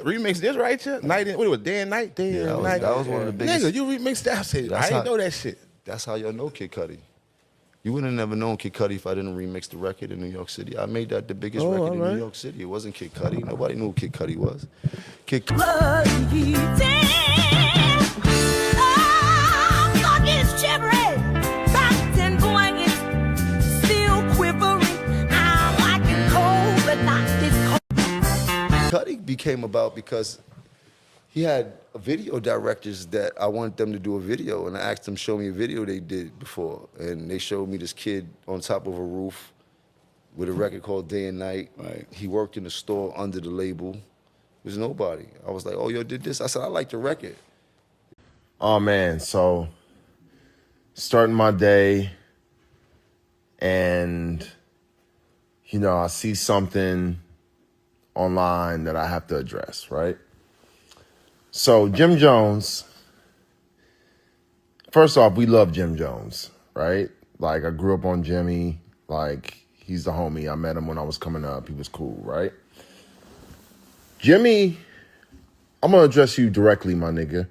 remix this right here? Night in, what it was, day and night? Day and night. That was one of the biggest. Nigga, you remixed that. I said, I didn't know that shit. That's how y'all know Kid Cudi. You would have never known Kid Cudi if I didn't remix the record in New York City. I made that the biggest record in New York City. It wasn't Kid Cudi. Nobody knew who Kid Cudi was. Kid Cudi. Cudi became about because he had video directors that I wanted them to do a video, and I asked them to show me a video they did before, and they showed me this kid on top of a roof with a record called Day and Night. Right. He worked in the store under the label. There's nobody. I was like, oh, yo, did this? I said, I like the record. Oh, man, so starting my day and, you know, I see something online that I have to address, right? So Jim Jones, first off, we love Jim Jones, right? Like, I grew up on Jimmy. Like, he's the homie. I met him when I was coming up. He was cool, right? Jimmy, I'm going to address you directly, my nigga.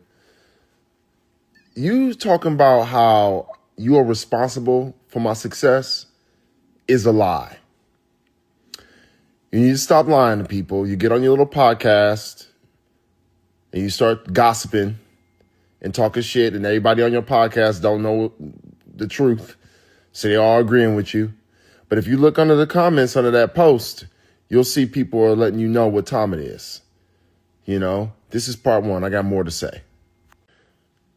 You talking about how you are responsible for my success is a lie. You need to stop lying to people. You get on your little podcast and you start gossiping and talking shit, and everybody on your podcast don't know the truth, so they all agreeing with you. But if you look under the comments under that post, you'll see people are letting you know what time it is. You know, this is part one. I got more to say.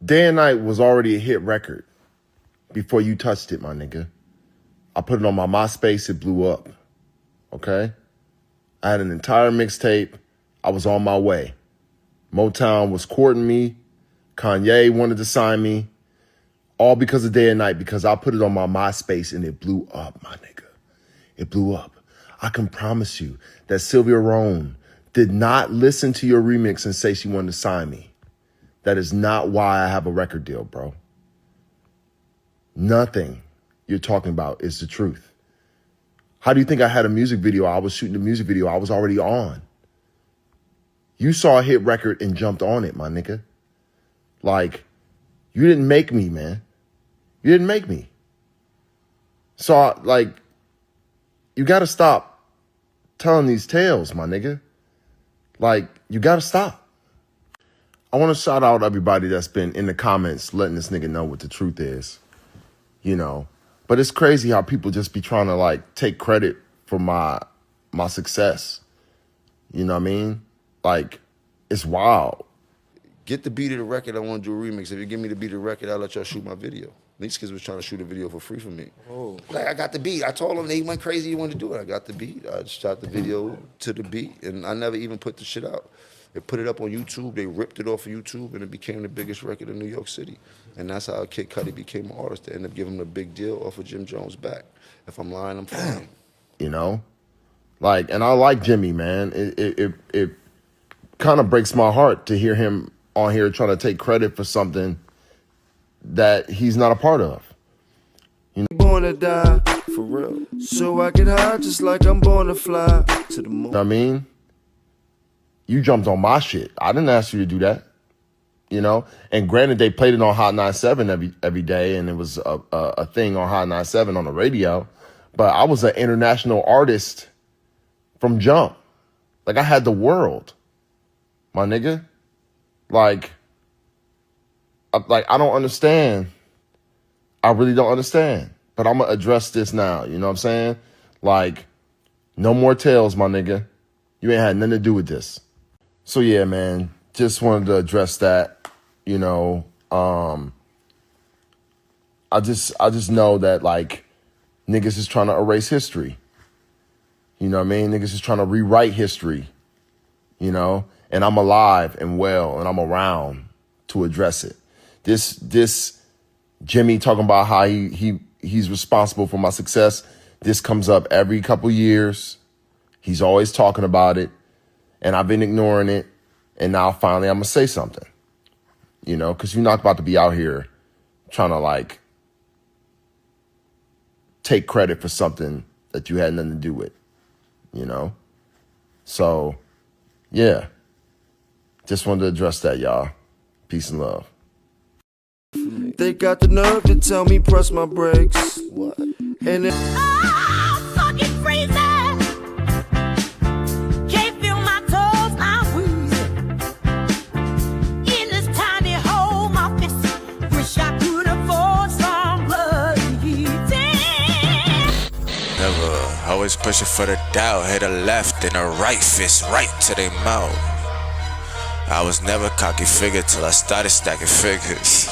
Day and Night was already a hit record before you touched it, my nigga. I put it on my MySpace. It blew up. Okay? I had an entire mixtape. I was on my way. Motown was courting me. Kanye wanted to sign me. All because of Day and Night, because I put it on my MySpace and it blew up, my nigga. It blew up. I can promise you that Sylvia Rhone did not listen to your remix and say she wanted to sign me. That is not why I have a record deal, bro. Nothing you're talking about is the truth. How do you think I had a music video? I was shooting the music video. I was already on. You saw a hit record and jumped on it, my nigga. Like, you didn't make me, man. You didn't make me. So, like, you got to stop telling these tales, my nigga. Like, you got to stop. I want to shout out everybody that's been in the comments letting this nigga know what the truth is, you know. But it's crazy how people just be trying to, like, take credit for my success. You know what I mean? Like, it's wild. Get the beat of the record, I want to do a remix. If you give me the beat of the record, I'll let y'all shoot my video. These kids was trying to shoot a video for free for me. Oh. Like, I got the beat. I told them they went crazy, you wanted to do it. I got the beat. I shot the video to the beat, and I never even put the shit out. They put it up on YouTube. They ripped it off of YouTube, and it became the biggest record in New York City. And that's how Kid Cudi became an artist. They ended up giving him a big deal off of Jim Jones' back. If I'm lying, I'm fine. You know? Like, and I like Jimmy, man. It kind of breaks my heart to hear him on here trying to take credit for something that he's not a part of. You know? Born to die, for real. So I get high just like I'm born to fly to the moon. I mean, you jumped on my shit. I didn't ask you to do that. You know? And granted, they played it on Hot 97 every day, and it was a thing on Hot 97 on the radio. But I was an international artist from jump. Like, I had the world, my nigga. Like, I don't understand. I really don't understand. But I'm going to address this now. You know what I'm saying? Like, no more tales, my nigga. You ain't had nothing to do with this. So, yeah, man, just wanted to address that. You know, I just know that, like, niggas is trying to erase history. You know what I mean? Niggas is trying to rewrite history. You know? And I'm alive and well, and I'm around to address it. This Jimmy talking about how he's responsible for my success. This comes up every couple years. He's always talking about it, and I've been ignoring it. And now finally I'm gonna say something, you know, because you're not about to be out here trying to, like, take credit for something that you had nothing to do with, you know. So, yeah. Just wanted to address that, y'all. Peace and love. They got the nerve to tell me press my brakes. What? And it I'm fucking crazy. Can't feel my toes, I'm wheezing. In this tiny hole, my fist. Wish I could afford some blood heating. Never, always pushing for the doubt. Hit a left and a right fist right to their mouth. I was never cocky figure till I started stacking figures.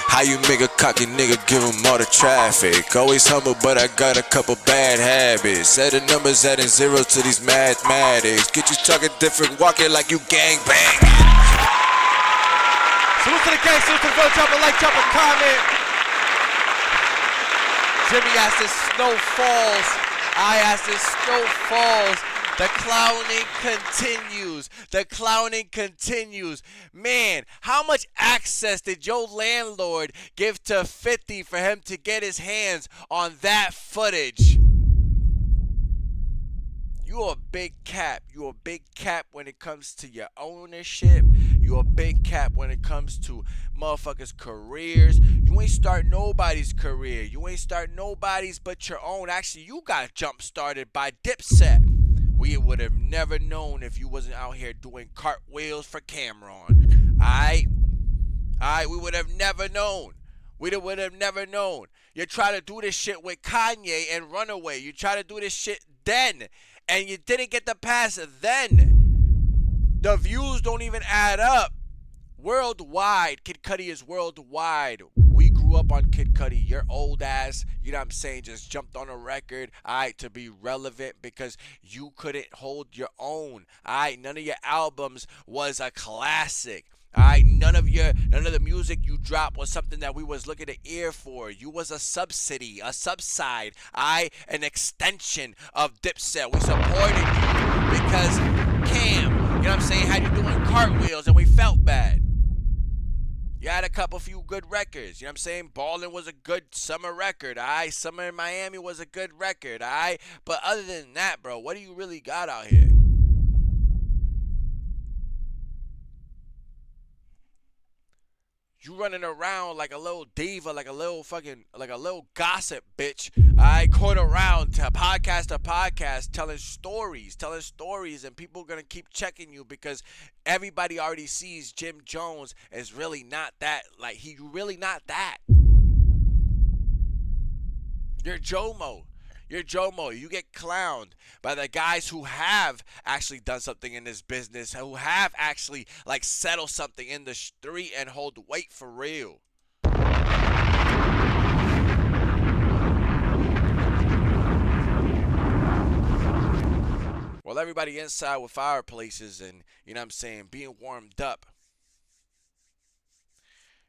How you make a cocky nigga give him all the traffic? Always humble, but I got a couple bad habits. Set the numbers adding zero to these mathematics. Get you talking different, walking like you gang bang. Salute to the gang, salute to the Ville, drop a like, drop a comment. Jimmy asked if snow falls. I asked if snow falls. The clowning continues. The clowning continues. Man, how much access did your landlord give to 50 for him to get his hands on that footage? You a big cap. You a big cap when it comes to your ownership. You a big cap when it comes to motherfuckers' careers. You ain't start nobody's career. You ain't start nobody's but your own. Actually, you got jump started by Dipset. We would have never known if you wasn't out here doing cartwheels for Cameron. Alright, we would have never known. We would have never known. You try to do this shit with Kanye and Runaway. You try to do this shit then, and you didn't get the pass then. The views don't even add up. Worldwide, Kid Cudi is worldwide. We grew up on Kid Cudi. Your old ass, you know what I'm saying, just jumped on a record, alright, to be relevant because you couldn't hold your own. Alright, none of your albums was a classic. Alright, none of the music you dropped was something that we was looking to ear for. You was a subsidy, a subside, alright, an extension of Dipset. We supported you because Cam, you know what I'm saying, had you doing cartwheels and we felt bad. You had a few good records, you know what I'm saying? Ballin' was a good summer record, alright? Summer in Miami was a good record, alright? But other than that, bro, what do you really got out here? You running around like a little diva, like a little gossip bitch. I going around to podcast, telling stories, and people are gonna keep checking you because everybody already sees Jim Jones is really not that. Like you really not that. You're Jomo. You're Jomo. You get clowned by the guys who have actually done something in this business, who have actually like settled something in the street and hold weight for real. Well, everybody inside with fireplaces and, you know what I'm saying, being warmed up.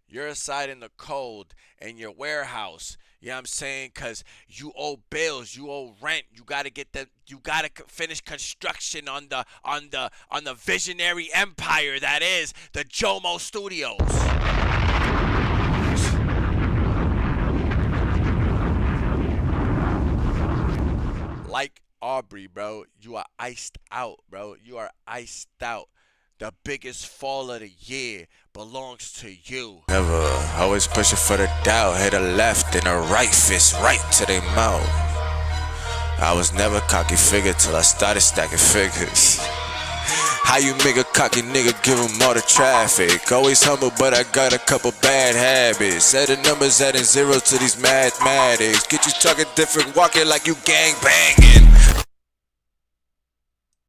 You're inside in the cold in your warehouse, you know what I'm saying? Because you owe bills, you owe rent, you got to finish construction on the visionary empire that is the Jomo Studios. Like Aubrey, bro, you are iced out, bro. You are iced out. The biggest fall of the year belongs to you. Never, always pushing for the doubt. Hit a left and a right fist right to their mouth. I was never cocky figure till I started stacking figures. How you make a cocky nigga give him all the traffic? Always humble, but I got a couple bad habits. Set the numbers adding zero to these mathematics. Get you talking different, walking like you gang banging.